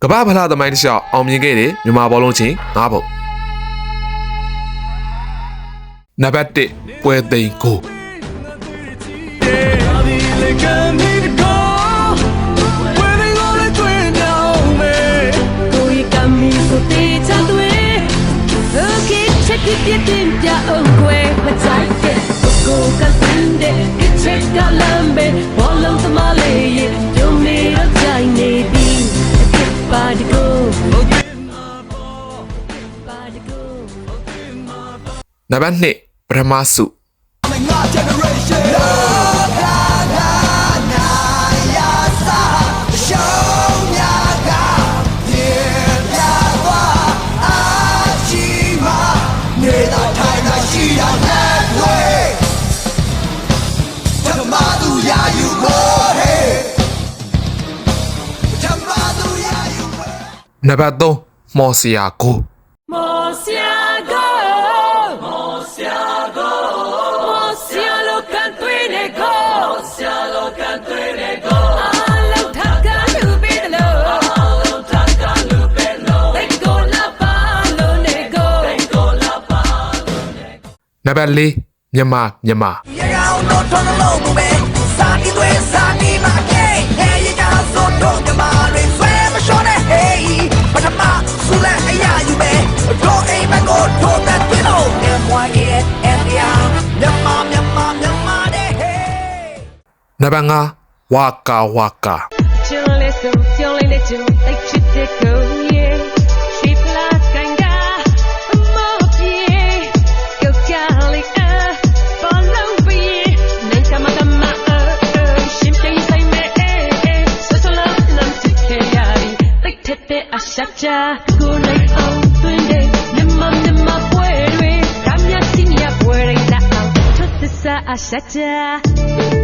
ကမ္ဘာဖလားသမိုင်းတစ်လျှောက်အောင်မြင်ခဲ့တဲ့မြန်မာဘောလုံးချင်း၅ပုံနံပါတ်1ပွဲသိမ်းကိုပြတင်ပြအောင်ကွယ်မဆိုင်တဲ့ကိုကတင်းတဲ့ချက်ကလမ်းပဲဘောလုံးသမားလေးရဲ့ဒုံနေတော့ကြိုင်နေပြီပါဒီကိုနံပါတ်2ပထမစုနံပါတ်3မော်ဆီယာကိုမော်ဆီယာကိုမော်ဆီယာကိုမော်ဆီယာလိုကန်သွေးနေကိုမော်ဆီယာလိုကန်သွေးနေကိုအလုံးထကလူပဲလို့အလုံးထကလူပဲလို့ဘယ်ကိုလာပါလို့နေကိုဘယ်ကိုလာပါလို့နေနံပါတ်4မြန်မာရေကောင်တော့ထွန်းလို့ဘူးပဲစာတီတွေစာနီမကေဟဲရေကောင်ဆိုတော့မြန်မာတွေဆွဲမလျှော့နဲ့ဟေးပထမဆူလက်အရာယူပဲတော့အိမ်မကိုထိုးတဲ့တွင်တော့မြွားရဲ့အန်ဒီယာမြန်မာတဲ့ဟေးနံပါတ်5ဝါကာကျုံလေးစုံကျုံလေးနဲ့ကျုံတိတ်ချစ်တဲ့ကိုရဲ့ရှီပလာကန်ကမော်ပြေကိုကလေးဘောလုံးပြေနေကမရှင်ပြိုင်ဆိုင်မဲ့ဆွဆလာလမ်းချစ်ခဲ့ရည်တိတ်ထက်တဲ့အရှာချာကိုလိုက်အောင်တွင်တဲ့မြမပွဲတွေကမြတ်စီမြပွဲတွေလာအောင်ထွက်သစားအရှာချာ